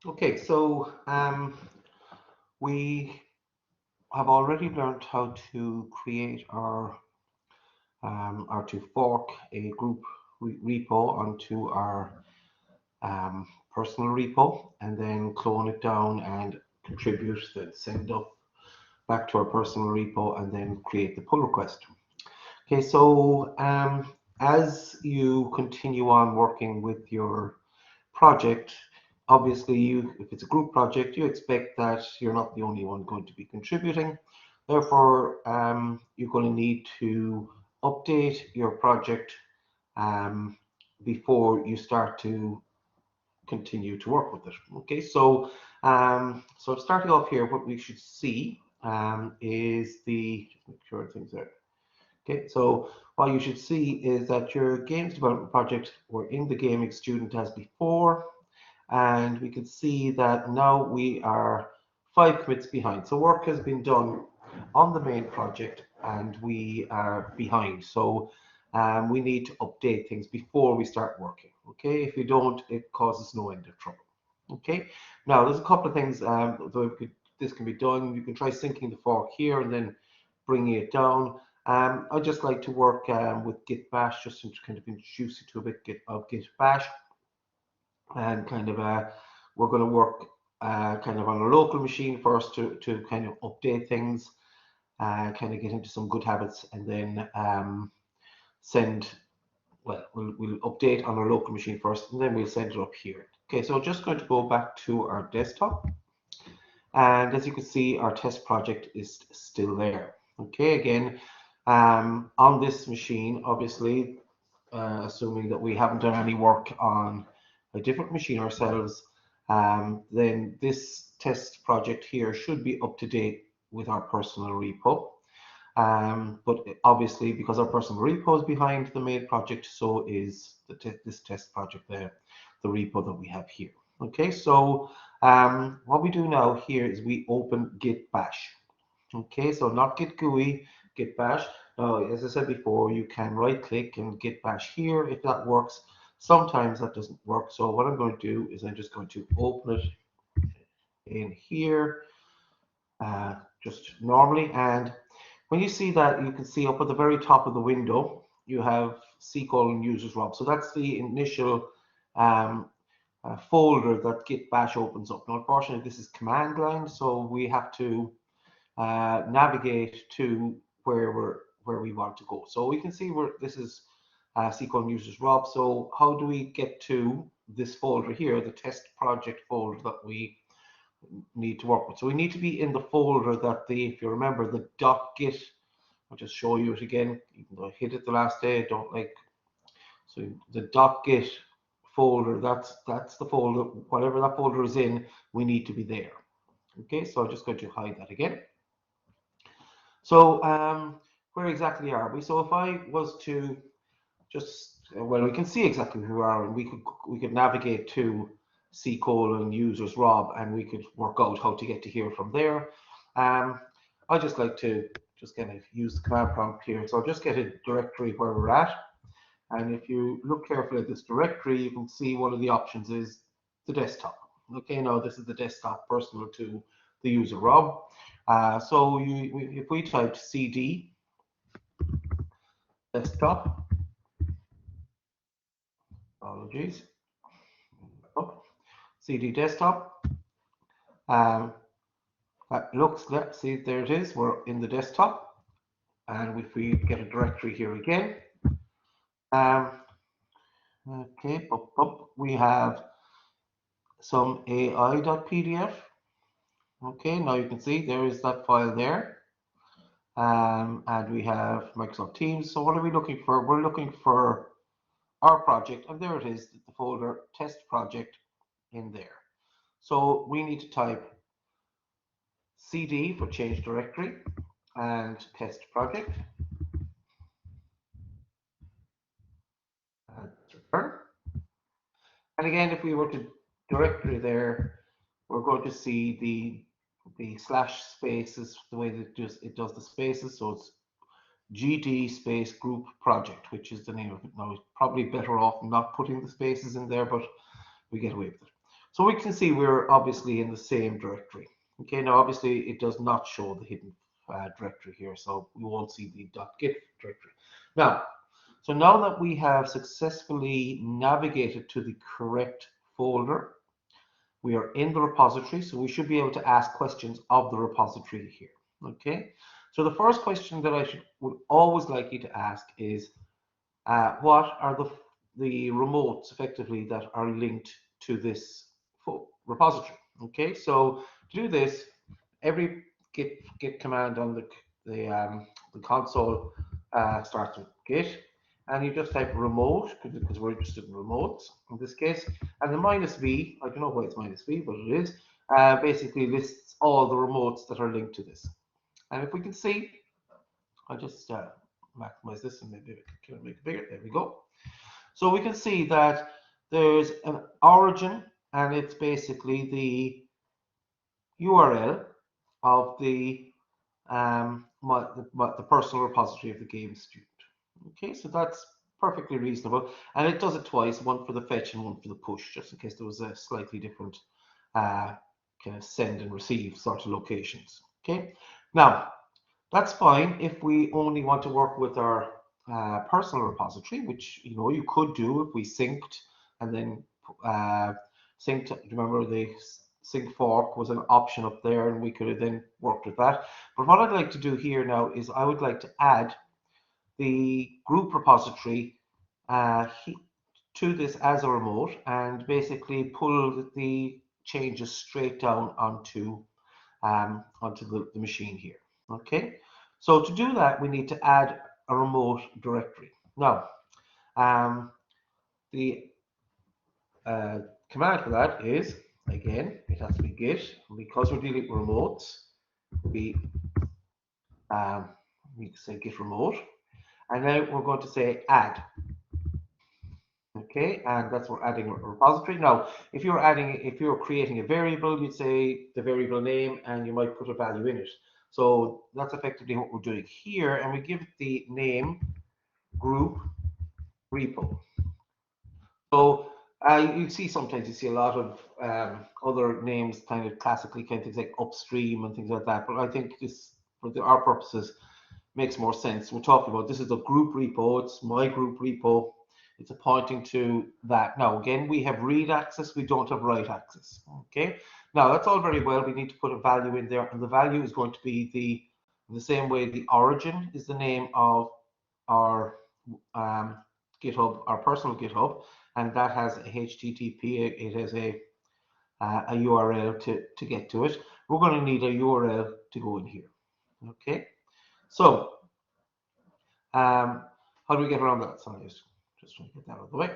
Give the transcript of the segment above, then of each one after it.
Okay, so we have already learned how to create or to fork a group repo onto our personal repo, and then clone it down and contribute, then send up back to our personal repo, and then create the pull request. Okay, so as you continue on working with your project, obviously if it's a group project, you expect that you're not the only one going to be contributing. Therefore, you're going to need to update your project um, before you start to continue to work with it. Okay, so starting off here, what we should see is just make sure things are okay. So what you should see is that your games development project were in the gaming student as before, and we can see that now we are 5 commits behind. So work has been done on the main project and we are behind. So we need to update things before we start working. Okay, if you don't, it causes no end of trouble. Okay, now there's a couple of things this can be done. You can try syncing the fork here and then bringing it down. I just like to work with Git Bash, just to kind of introduce you to a bit of Git Bash, and kind of we're going to work kind of on a local machine first to kind of update things, kind of get into some good habits, and then send. Well, we'll update on our local machine first, and then we'll send it up here. Okay, so just going to go back to our desktop, and as you can see, our test project is still there. Okay, again, on this machine, obviously, assuming that we haven't done any work on a different machine ourselves, then this test project here should be up to date with our personal repo. But obviously, because our personal repo is behind the main project, so is this test project there, the repo that we have here. Okay, so what we do now here is we open Git Bash. Okay, so not Git GUI, Git Bash. Now, as I said before, you can right click and Git Bash here if that works. Sometimes that doesn't work. So what I'm going to do is I'm just going to open it in here, just normally. And when you see that, you can see up at the very top of the window, you have C:\users Rob. So that's the initial folder that Git Bash opens up. Now, unfortunately, this is command line, so we have to navigate to where we want to go. So we can see where this is C:\users Rob. So how do we get to this folder here, the test project folder that we need to work with? So we need to be in the folder that if you remember, the .git. I'll just show you it again. Even though I hit it the last day, I don't like. So the .git folder, that's the folder. Whatever that folder is in, we need to be there. Okay, so I'm just going to hide that again. So where exactly are we? So if I was to just, well, we can see exactly who we are, and we could navigate to C:\users Rob, and we could work out how to get to here from there. I just like to just kind of use the command prompt here. So I'll just get a directory where we're at. And if you look carefully at this directory, you can see one of the options is the desktop. Okay, now this is the desktop personal to the user Rob. So if we typed cd desktop, apologies, oh, cd desktop, that looks, let's see, there it is, we're in the desktop. And if we get a directory here again, okay, we have some ai.pdf. Okay, now you can see there is that file there. And we have Microsoft Teams. So what are we looking for? We're looking for our project, and there it is, the folder test project in there. So we need to type cd for change directory and test project. And return. And again, if we were to directory there, we're going to see the slash spaces, the way that it does the spaces. So it's GD space group project, which is the name of it. Now, it's probably better off not putting the spaces in there, but we get away with it. So we can see we're obviously in the same directory. Okay, now obviously it does not show the hidden directory here, so we won't see the .git directory. So now that we have successfully navigated to the correct folder, we are in the repository, so we should be able to ask questions of the repository here. Okay, so the first question that would always like you to ask is, what are the remotes effectively that are linked to this repository? Okay, so to do this, every git command on the console starts with git, and you just type remote because we're interested in remotes in this case, and the -v, I don't know why it's -v, but it is, basically lists all the remotes that are linked to this. And if we can see, I'll just maximize this and maybe can make it bigger. There we go. So we can see that there's an origin, and it's basically the URL of the personal repository of the game student. Okay, so that's perfectly reasonable, and it does it twice, one for the fetch and one for the push, just in case there was a slightly different kind of send and receive sort of locations. Okay, now that's fine if we only want to work with our personal repository, which you could do if we synced and then synced. Remember, the sync fork was an option up there, and we could have then worked with that. But what I'd like to do here now is I would like to add the group repository to this as a remote, and basically pull the changes straight down onto the machine here. Okay, so to do that, we need to add a remote directory. Now, the command for that is, again, it has to be git. Because we're dealing with remotes, we say git remote, and now we're going to say add. Okay, and that's what we're adding a repository. Now, if you're creating a variable, you'd say the variable name, and you might put a value in it. So that's effectively what we're doing here, and we give it the name group repo. So you see sometimes you see a lot of other names, kind of classically kind of things like upstream and things like that. But I think this, for our purposes, makes more sense. We're talking about this is a group repo. It's my group repo. It's pointing to that. Now, again, we have read access. We don't have write access. Okay. Now, that's all very well. We need to put a value in there, and the value is going to be the same way the origin is the name of our GitHub, our personal GitHub, and that has a HTTP. It has a URL to get to it. We're going to need a URL to go in here. Okay. So, how do we get around that? So just trying to get that out of the way.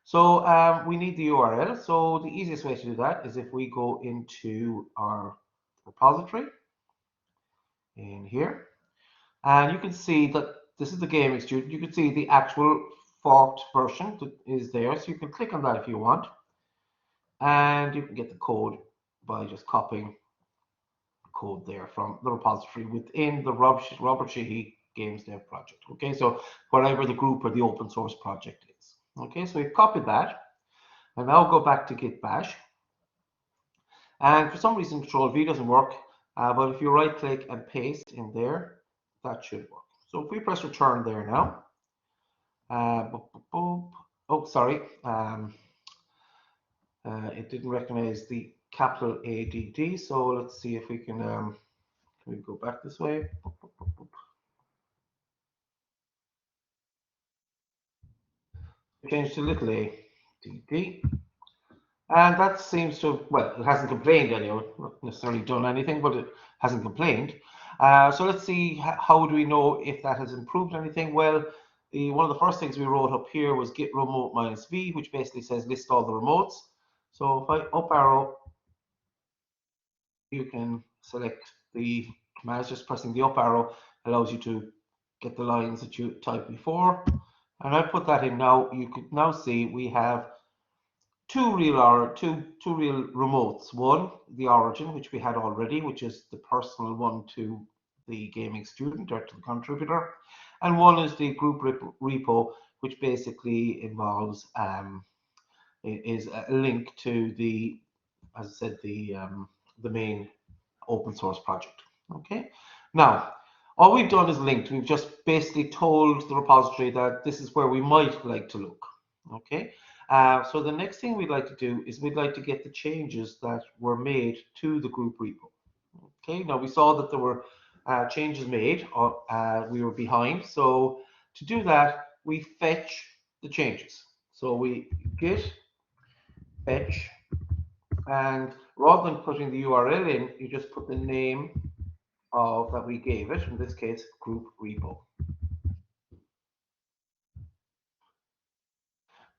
So we need the URL. So the easiest way to do that is if we go into our repository in here, and you can see that this is the gaming student. You can see the actual forked version that is there. So you can click on that if you want, and you can get the code by just copying the code there from the repository within the Robert Sheehy Games Dev project. Okay, so whatever the group or the open source project is. Okay, so we've copied that, and now go back to Git Bash. And for some reason, Control V doesn't work, but if you right click and paste in there, that should work. So if we press return there now, oh, sorry, it didn't recognize the capital ADD. So let's see if we can we go back this way. Change to little a dd, and that seems to, well, it hasn't complained anyway, not necessarily done anything, but it hasn't complained. So let's see, how do we know if that has improved anything? Well, one of the first things we wrote up here was git remote -v, which basically says list all the remotes. So if I up arrow, you can select the commands. Just pressing the up arrow allows you to get the lines that you typed before. And I put that in now. You can now see we have two real remotes. One, the origin, which we had already, which is the personal one to the gaming student or to the contributor. And one is the group repo, which basically involves is a link to the, as I said, the main open source project. Okay. Now, all we've done is linked. We've just basically told the repository that this is where we might like to look. Okay. So the next thing we'd like to do is we'd like to get the changes that were made to the group repo. Okay. Now we saw that there were changes made. We were behind. So to do that, we fetch the changes. So we git fetch, and rather than putting the URL in, you just put the name of that we gave it, in this case, group repo.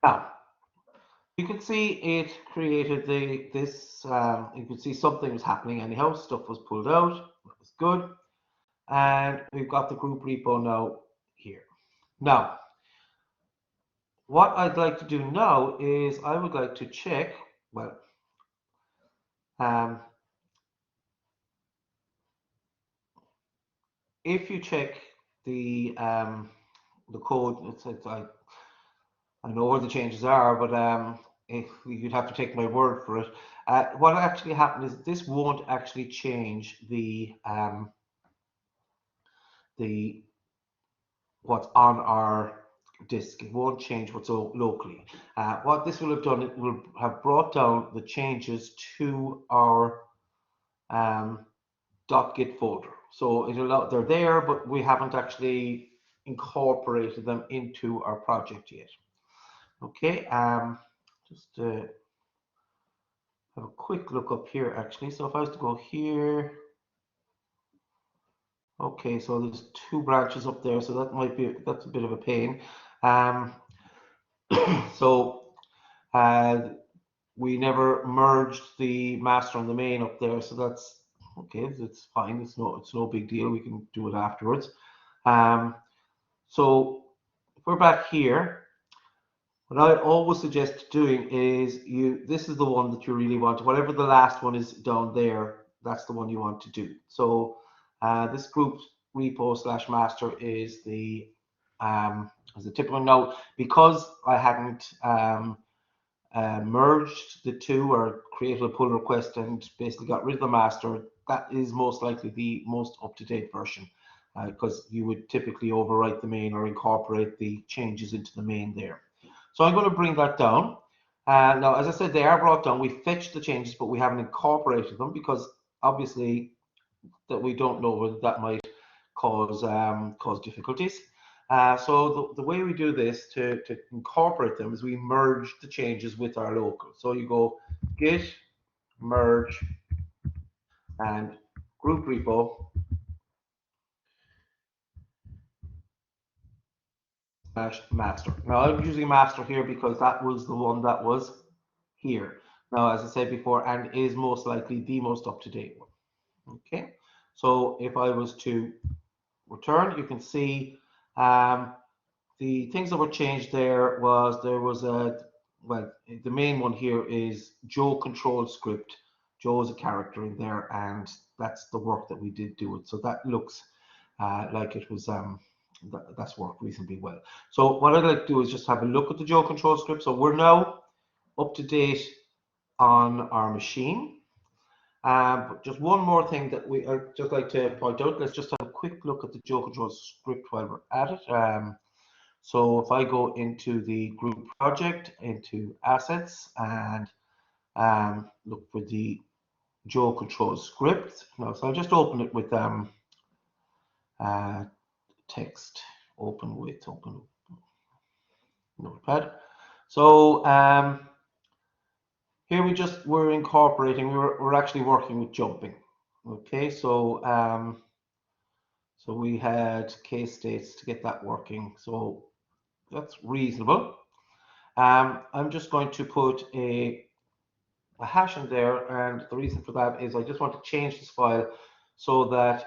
Now, you can see it created this, you can see something was happening anyhow, stuff was pulled out, that was good. And we've got the group repo now here. Now, what I'd like to do now is I would like to check, well, if you check the code, I know where the changes are, but if you'd have to take my word for it. What actually happened is this won't actually change the what's on our disk. It won't change what's locally. What this will have done, it will have brought down the changes to our .git folder. So they're there, but we haven't actually incorporated them into our project yet. Okay, just have a quick look up here actually. So if I was to go here, okay, so there's 2 branches up there, so that's a bit of a pain. So we never merged the master and the main up there, so that's okay. It's fine. It's no big deal. We can do it afterwards. So if we're back here, what I always suggest doing is this is the one that you really want. Whatever the last one is down there, that's the one you want to do. So this group repo / master is the typical. Now, because I hadn't merged the two or created a pull request and basically got rid of the master, that is most likely the most up-to-date version, because you would typically overwrite the main or incorporate the changes into the main there. So I'm going to bring that down. Now, as I said, they are brought down. We fetched the changes, but we haven't incorporated them because obviously that we don't know whether that might cause difficulties. So the way we do this to incorporate them is we merge the changes with our local. So you go git merge and group repo master. Now I'm using master here because that was the one that was here. Now, as I said before, and is most likely the most up-to-date one. Okay, so if I was to return, you can see the things that were changed there was a, well, the main one here is Joe control script. Joe is a character in there, and that's the work that we did do it. So that looks like it was that's worked reasonably well. So what I'd like to do is just have a look at the Joe control script. So we're now up to date on our machine. But just one more thing that I'd just like to point out. Let's just have a quick look at the Joe control script while we're at it. So if I go into the group project, into assets, and look for the Joe control script. Now, so I'll just open it with text. Open Notepad. So here we're incorporating. We're actually working with jumping. Okay, so so we had case states to get that working. So that's reasonable. I'm just going to put a hash in there, and the reason for that is I just want to change this file so that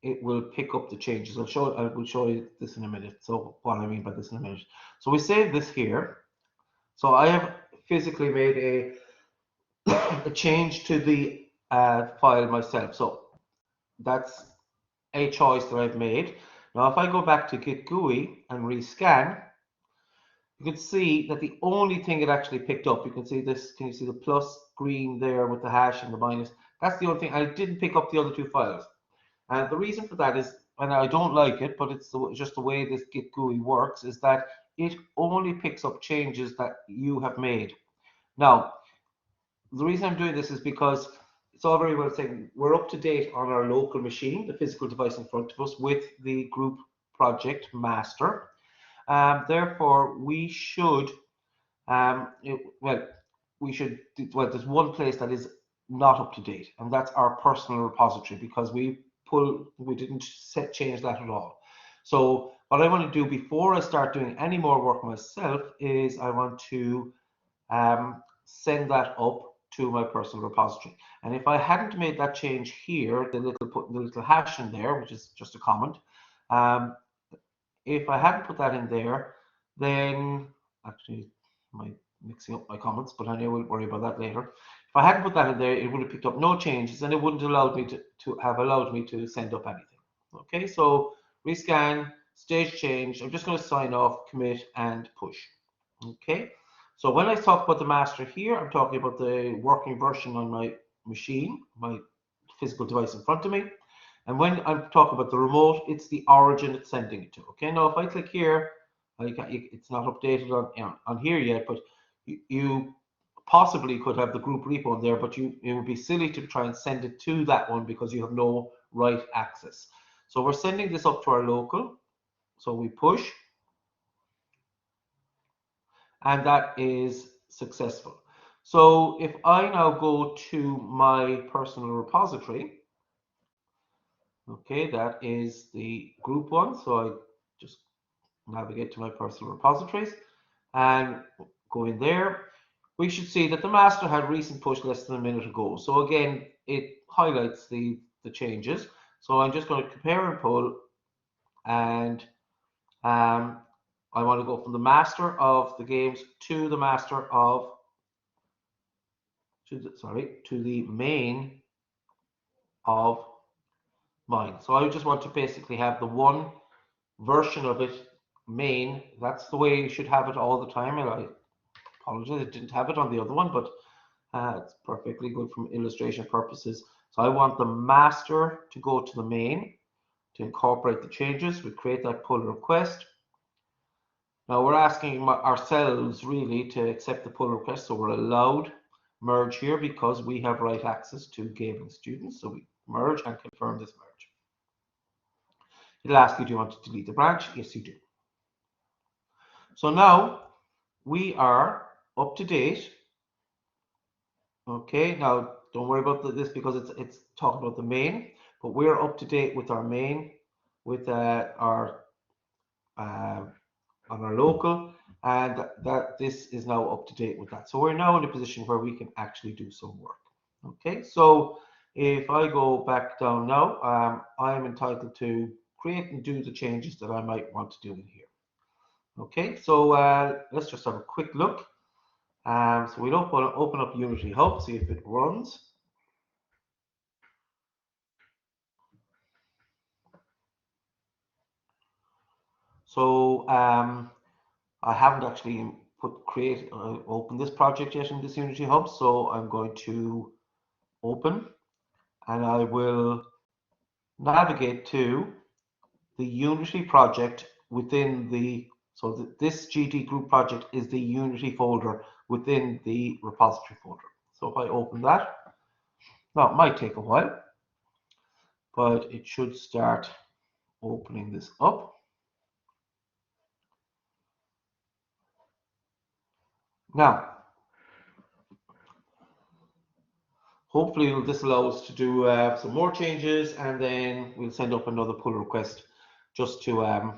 it will pick up the changes. I will show you this in a minute. So what I mean by this in a minute. So we save this here. So I have physically made a change to the file myself. So that's a choice that I've made. Now, if I go back to Git GUI and rescan, you can see that the only thing it actually picked up, you can see this, can you see the plus green there with the hash and the minus? That's the only thing. I didn't pick up the other two files. And the reason for that is, and I don't like it, but it's just the way this Git GUI works, is that it only picks up changes that you have made. Now, the reason I'm doing this is because it's all very well saying we're up to date on our local machine, the physical device in front of us, with the group project master. Therefore, we should, well, there's one place that is not up to date, and that's our personal repository, because we didn't change that at all. So what I want to do before I start doing any more work myself is I want to send that up to my personal repository. And if I hadn't made that change here, putting the little hash in there, which is just a comment, if I hadn't put that in there, then actually mixing up my comments, but I know we'll worry about that later. If I hadn't put that in there, it would have picked up no changes, and it wouldn't allow me to send up anything. Okay, so rescan, stage change. I'm just going to sign off, commit, and push. Okay, so when I talk about the master here, I'm talking about the working version on my machine, my physical device in front of me. And when I'm talking about the remote, it's the origin it's sending it to. Okay, now if I click here, it's not updated on here yet, but you possibly could have the group repo in there, but it would be silly to try and send it to that one because you have no write access. So we're sending this up to our local. So we push, and that is successful. So if I now go to my personal repository, okay, that is the group one. So I just navigate to my personal repositories and go in there. We should see that the master had recent push less than a minute ago. So again, it highlights the changes. So I'm just going to compare and pull, and I want to go from the master of the games to the master of to the main of mine. So I just want to basically have the one version of it main. That's the way you should have it all the time. And I apologize, it didn't have it on the other one, but it's perfectly good from illustration purposes. So I want the master to go to the main to incorporate the changes. We create that pull request. Now we're asking ourselves really to accept the pull request, so we're allowed merge here because we have write access to gaming students. So we merge and confirm this merge. It'll ask you, do you want to delete the branch? Yes, you do. So now we are up to date. Okay, now don't worry about this because it's talking about the main, but we're up to date with our main, with our on our local, and that this is now up to date with that. So we're now in a position where we can actually do some work. Okay, so if I go back down now, I am entitled to create and do the changes that I might want to do in here. Okay, so let's just have a quick look. So we'll open up Unity Hub, see if it runs. So I haven't actually opened this project yet in this Unity Hub, so I'm going to open, and I will navigate to the Unity project within this GD group project is the Unity folder within the repository folder. So if I open that, now it might take a while, but it should start opening this up. Now, hopefully this allows us to do some more changes, and then we'll send up another pull request just to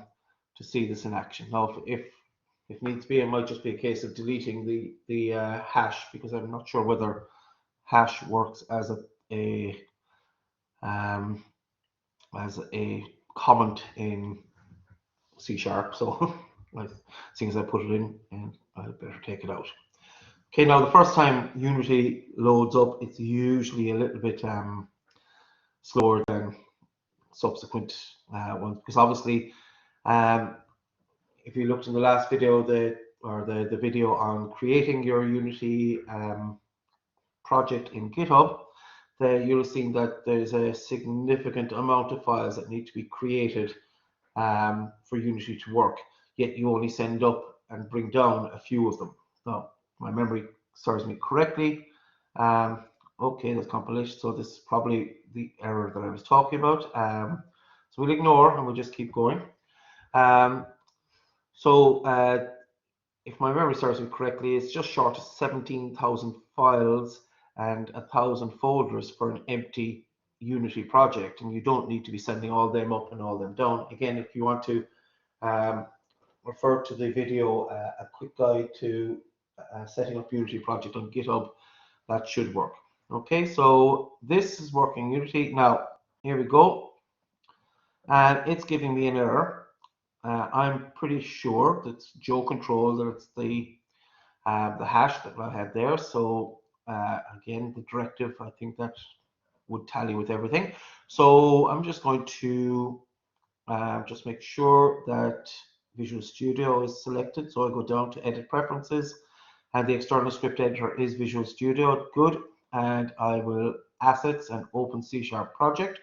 see this in action. Now, if needs be, it might just be a case of deleting the hash, because I'm not sure whether hash works as a comment in C#. So seeing as I put it in, and I'll better take it out. Okay, now the first time Unity loads up, it's usually a little bit slower than subsequent ones, because obviously if you looked in the last video, the or the video on creating your Unity project in GitHub, you'll see that there's a significant amount of files that need to be created for Unity to work, yet you only send up and bring down a few of them. Now, my memory serves me correctly. Okay, that's compilation, so this is probably the error that I was talking about. So we'll ignore and we'll just keep going. If my memory serves me correctly, it's just short of 17,000 files and 1,000 folders for an empty Unity project, and you don't need to be sending all them up and all them down. Again, if you want to refer to the video, a quick guide to setting up Unity project on GitHub, that should work. Okay, so this is working Unity. Now, here we go. And it's giving me an error. I'm pretty sure that's Joe control, that it's the hash that I had there. So again, the directive, I think that would tally with everything. So I'm just going to just make sure that Visual Studio is selected. So I go down to Edit Preferences, and the external script editor is Visual Studio. Good. And I will Assets and Open C# Project.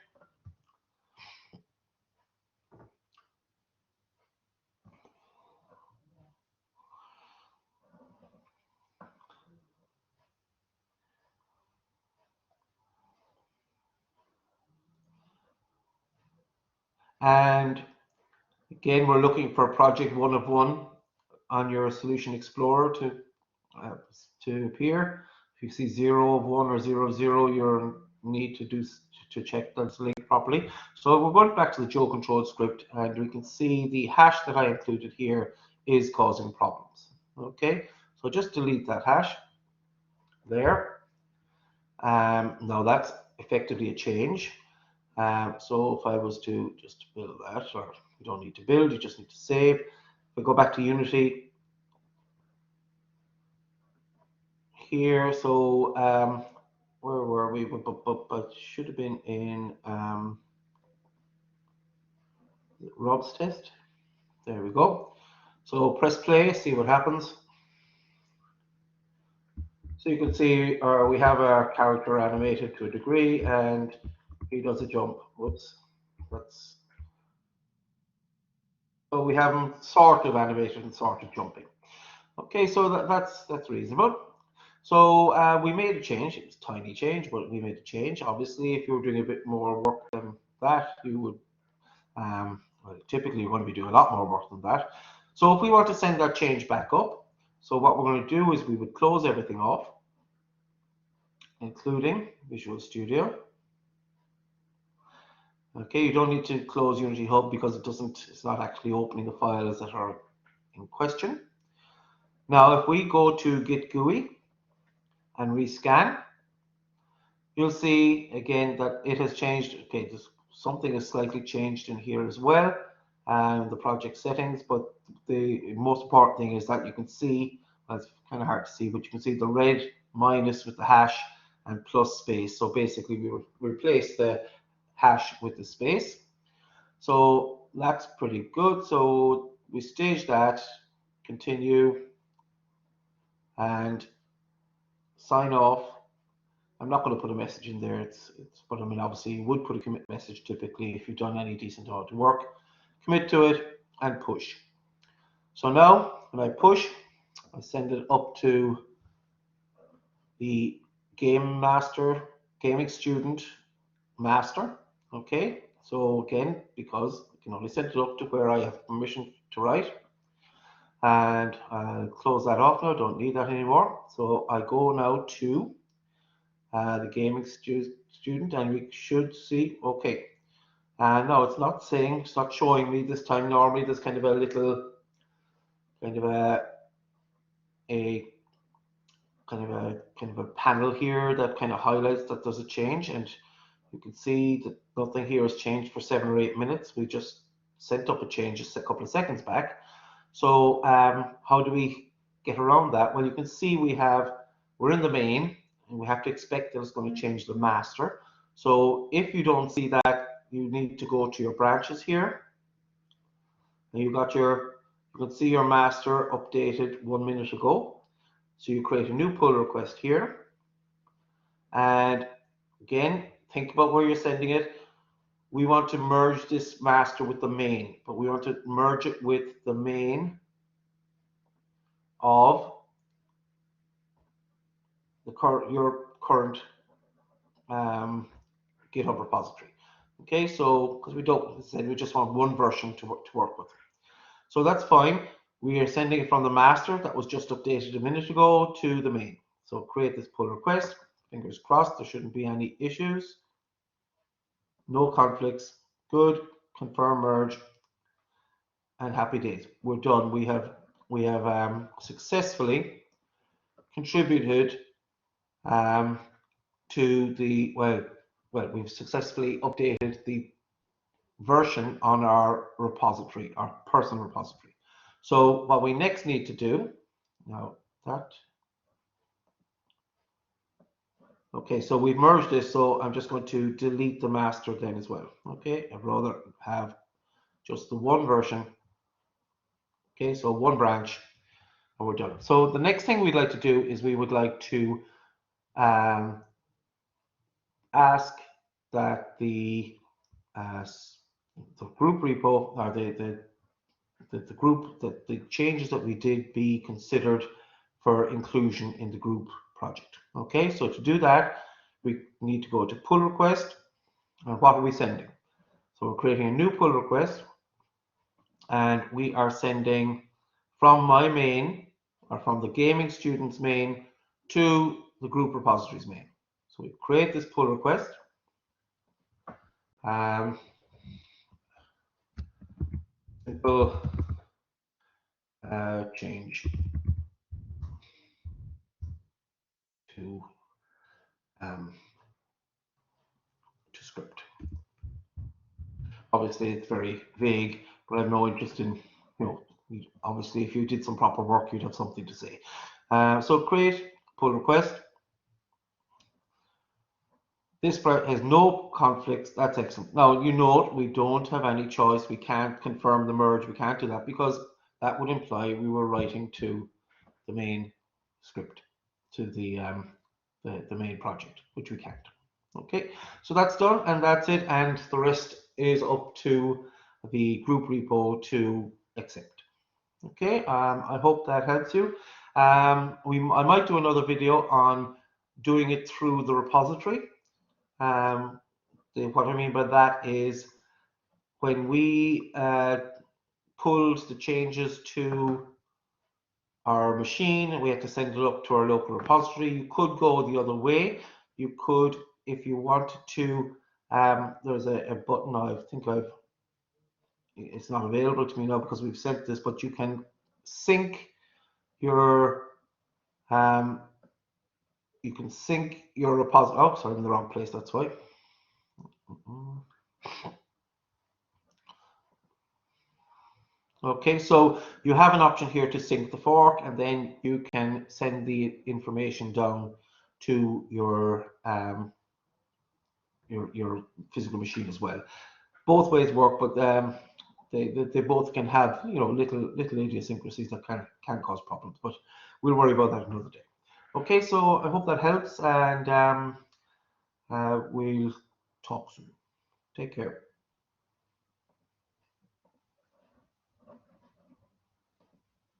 And again, we're looking for project 1 of 1 on your Solution Explorer to appear. If you see 0 of 1 or 0 of 0, you need to check that's linked properly. So we're going back to the Joe control script, and we can see the hash that I included here is causing problems. Okay, so just delete that hash there. Now that's effectively a change. So if I was to just build that, or you don't need to build, you just need to save. If I go back to Unity here, so where were we? But should have been in Rob's test. There we go. So press play, see what happens. So you can see we have our character animated to a degree, and he does a jump. Whoops, that's so we have him sort of animated and sort of jumping. Okay, so that's reasonable. So we made a change. It was a tiny change, but we made a change. Obviously, if you were doing a bit more work than that, you would well, typically you're going to be doing a lot more work than that. So if we want to send that change back up, so what we're going to do is we would close everything off, including Visual Studio. Okay, you don't need to close Unity Hub because it's not actually opening the files that are in question. Now, if we go to Git GUI and rescan, you'll see again that it has changed. Okay, something is slightly changed in here as well, the project settings, but the most important thing is that you can see, well, it's kind of hard to see, but you can see the red minus with the hash and plus space. So basically we replace the hash with the space. So that's pretty good. So we stage that, continue, and sign off. I'm not going to put a message in there. But I mean, obviously you would put a commit message typically if you've done any decent amount of work. Commit to it and push. So now when I push, I send it up to the game master, gaming student master. Okay, so again, because I can only send it up to where I have permission to write. And I'll close that off now, don't need that anymore. So I go now to the gaming student, and we should see, okay. And no, it's not saying, it's not showing me this time. Normally there's kind of a little, kind of a panel here that kind of highlights that there's a change, and you can see that nothing here has changed for 7 or 8 minutes. We just sent up a change just a couple of seconds back. So how do we get around that? Well, you can see we're in the main, and we have to expect that it's going to change the master. So if you don't see that, you need to go to your branches here, and you've got your You can see your master updated 1 minute ago. So you create a new pull request here. And again, think about where you're sending it. We want to merge this master with the main, but we want to merge it with the main of your current GitHub repository. Okay, so because we just want one version to work with. So that's fine. We are sending it from the master that was just updated a minute ago to the main. So create this pull request. Fingers crossed, there shouldn't be any issues. No conflicts. Good. Confirm merge. And happy days. We're done. We have successfully contributed to the we've successfully updated the version on our repository, our personal repository. So what we next need to do now okay, so we've merged this, so I'm just going to delete the master then as well. Okay, I'd rather have just the one version. Okay, so one branch, and we're done. So the next thing we'd like to do is we would like to ask that the group repo or the group, that the changes that we did be considered for inclusion in the group project. Okay, so to do that, we need to go to pull request, and what are we sending? So we're creating a new pull request, and we are sending from my main, or from the gaming students main, to the group repositories main. So we create this pull request. Simple change to script. Obviously, it's very vague, but I have no interest in, obviously, if you did some proper work, you'd have something to say. So create pull request. This has no conflicts. That's excellent. Now, you note we don't have any choice. We can't confirm the merge. We can't do that because that would imply we were writing to the main script, to the main project, which we can't. Okay, so that's done, and that's it, and the rest is up to the group repo to accept. Okay, I hope that helps you. I might do another video on doing it through the repository. What I mean by that is when we pulled the changes to our machine, we had to send it up to our local repository. You could go the other way. You could, if you wanted to, there's a button, it's not available to me now because we've sent this, but you can sync your repository. Oh, sorry, I'm in the wrong place, that's why. Okay, so you have an option here to sync the fork, and then you can send the information down to your physical machine as well. Both ways work, but they both can have little idiosyncrasies that can cause problems. But we'll worry about that another day. Okay, so I hope that helps, and we'll talk soon. Take care.